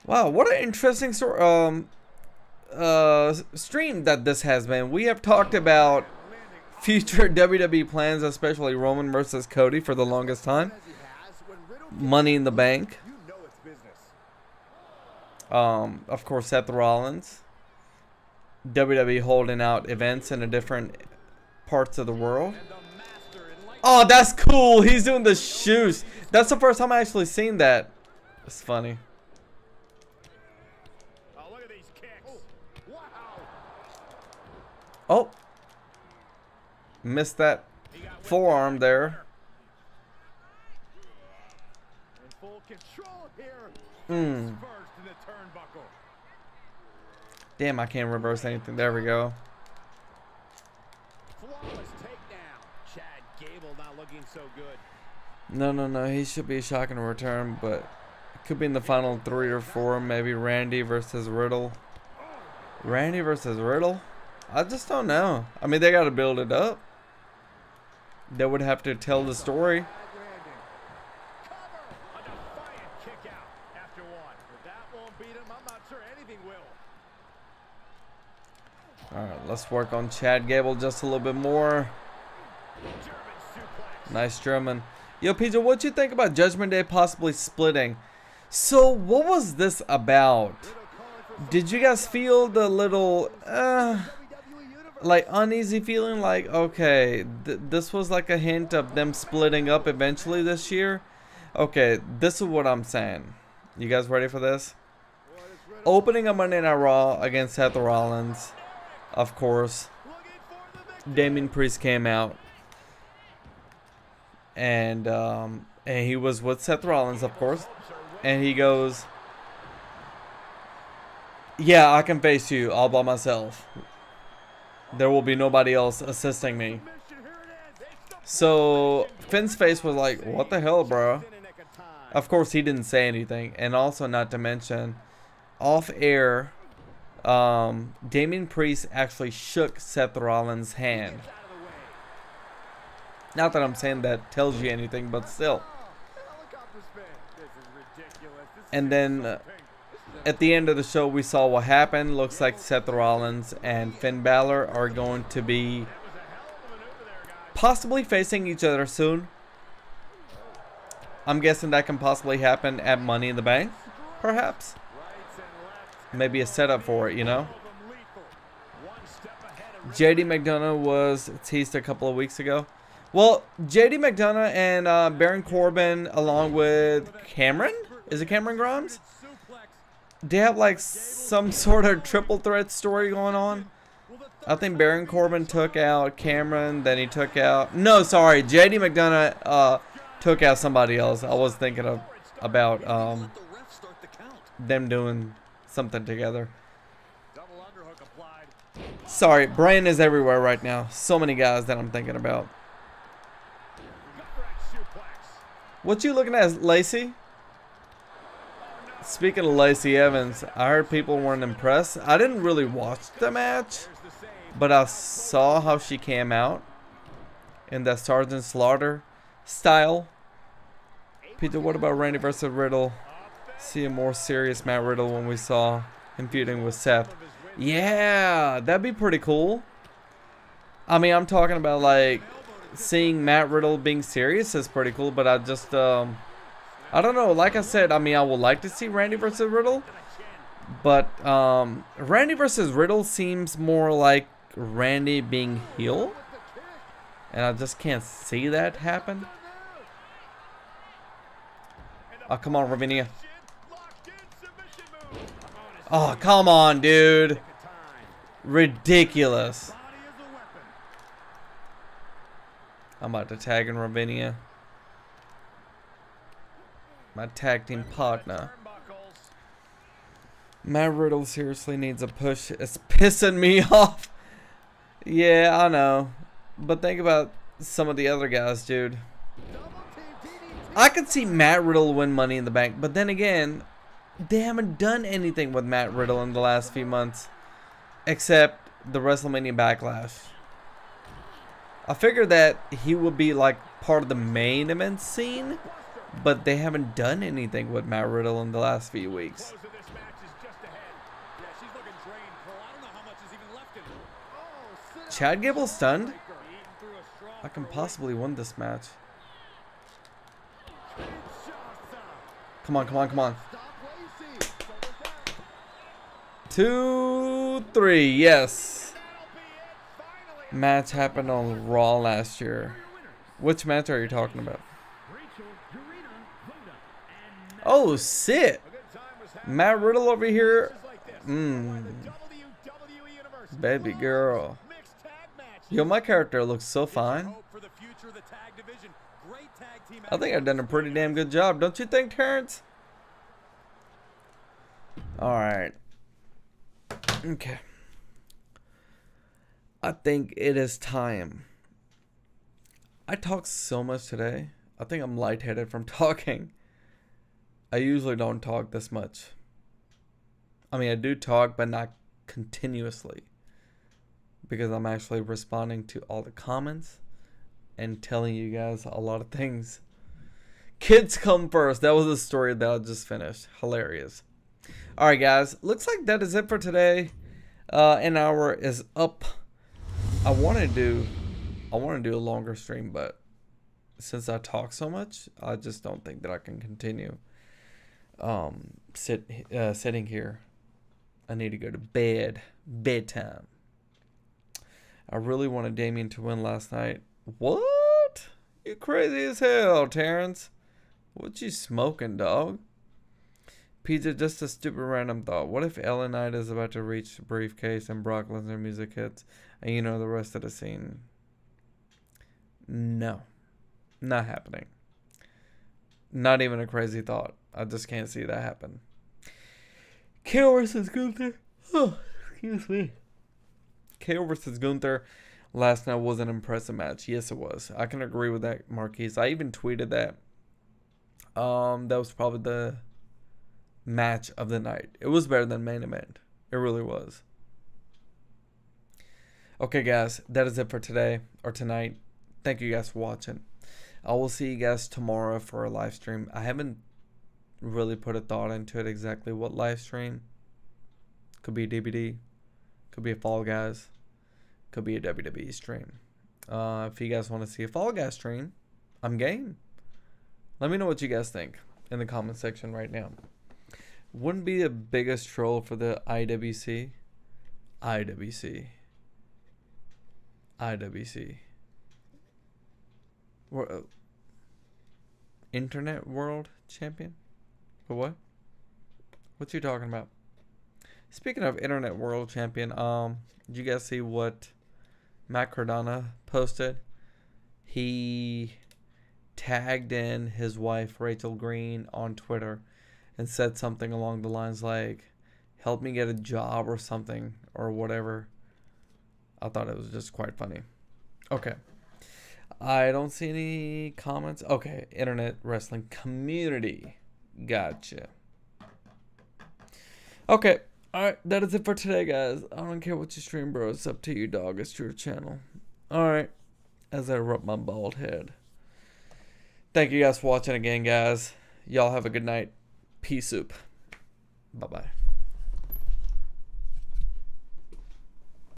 Wow, what an interesting stream that this has been. We have talked about future WWE plans, especially Roman versus Cody for the longest time. Money in the Bank. You know it's business. Of course, Seth Rollins. WWE holding out events in the different parts of the world. And the master in light. Oh, that's cool. He's doing the shoes. That's the first time I actually seen that. It's funny. Oh, look at these kicks. Wow. Oh. Missed that He got whipped forearm in there. In full control here. Hmm. First in the turnbuckle. Damn, I can't reverse anything. There we go. Flawless takedown. Chad Gable not looking so good. No. He should be a shocking return, but it could be in the final 3 or 4. Maybe Randy versus Riddle. Randy versus Riddle? I just don't know. I mean, they got to build it up. They would have to tell the story. Bad landing. Cover. A defiant kick out after one. If that won't beat him, I'm not sure anything will. Alright, let's work on Chad Gable just a little bit more. German suplex. Nice German. Yo, PJ, what you think about Judgment Day possibly splitting? So, what was this about? Did you guys feel the little, like, uneasy feeling? Like, okay, this was like a hint of them splitting up eventually this year? Okay, this is what I'm saying. You guys ready for this? Opening a Monday Night Raw against Seth Rollins. Of course, Damien Priest came out, and he was with Seth Rollins, of course, and he goes, Yeah, I can face you all by myself. There will be nobody else assisting me. So Finn's face was like, what the hell, bro? Of course, he didn't say anything. And also, not to mention, off air, Damian Priest actually shook Seth Rollins' hand. Not that I'm saying that tells you anything, but still. And then at the end of the show, we saw what happened. Looks like Seth Rollins and Finn Balor are going to be possibly facing each other soon. I'm guessing that can possibly happen at Money in the Bank, perhaps. Maybe a setup for it, you know. JD McDonough was teased a couple of weeks ago. Well, JD McDonough and Baron Corbin, along with Cameron, is it Cameron Grimes? They have like some sort of triple threat story going on. I think Baron Corbin took out Cameron, then he took out... No, sorry, JD McDonough took out somebody else. I was thinking about them doing something together. Sorry, brain is everywhere right now. So many guys that I'm thinking about. What you looking at, Lacey? Speaking of Lacey Evans, I heard people weren't impressed. I didn't really watch the match, but I saw how she came out in that Sergeant Slaughter style. Peter, what about Randy versus Riddle? See a more serious Matt Riddle when we saw him feuding with Seth. Yeah, that'd be pretty cool. I mean, I'm talking about like seeing Matt Riddle being serious is pretty cool, but I just I don't know. Like I said, I mean, I would like to see Randy versus Riddle, but Randy versus Riddle seems more like Randy being heel, and I just can't see that happen. Oh, come on, Ravinia. Oh, come on, dude. Ridiculous. I'm about to tag in Ravinia. My tag team partner. Matt Riddle seriously needs a push. It's pissing me off. Yeah, I know. But think about some of the other guys, dude. I could see Matt Riddle win Money in the Bank, but then again, they haven't done anything with Matt Riddle in the last few months, except the WrestleMania Backlash. I figured that he would be like part of the main event scene, but they haven't done anything with Matt Riddle in the last few weeks. Chad Gable stunned? I can possibly win this match. Come on, come on, come on. 2, 3, yes. Match happened on Raw last year. Which match are you talking about? Oh, shit. Matt Riddle over here. Baby girl. Yo, my character looks so fine. I think I've done a pretty damn good job. Don't you think, Terrence? Alright. Okay. I think it is time. I talked so much today. I think I'm lightheaded from talking. I usually don't talk this much. I mean, I do talk, but not continuously. Because I'm actually responding to all the comments and telling you guys a lot of things. Kids come first. That was the story that I just finished. Hilarious. Alright, guys. Looks like that is it for today. An hour is up. I want to do a longer stream, but since I talk so much, I just don't think that I can continue sitting here. I need to go to bed. Bedtime. I really wanted Damien to win last night. What? You crazy as hell, Terrence. What you smoking, dog? Pizza, just a stupid random thought. What if LA Knight is about to reach the briefcase and Brock Lesnar music hits and you know the rest of the scene? No. Not happening. Not even a crazy thought. I just can't see that happen. Kill versus Gunther. Excuse me. KO versus Gunther last night was an impressive match. Yes, it was. I can agree with that, Marquise. I even tweeted that. That was probably the match of the night. It was better than main event. It really was. Okay, guys, that is it for today or tonight. Thank you guys for watching. I will see you guys tomorrow for a live stream. I haven't really put a thought into it exactly what live stream. Could be a DVD. Could be a Fall Guys. Could be a WWE stream. If you guys want to see a Fall Guys stream, I'm game. Let me know what you guys think in the comment section right now. Wouldn't be the biggest troll for the IWC. Internet World Champion? For what? What you talking about? Speaking of Internet World Champion, did you guys see what Matt Cardona posted? He tagged in his wife Rachel Green on Twitter and said something along the lines like, help me get a job or something or whatever. I thought it was just quite funny. Okay. I don't see any comments. Okay. Internet Wrestling Community. Gotcha. Okay. Alright. That is it for today, guys. I don't care what you stream, bro. It's up to you, dog. It's your channel. Alright. As I rub my bald head. Thank you guys for watching again, guys. Y'all have a good night. Peace soup. Bye-bye.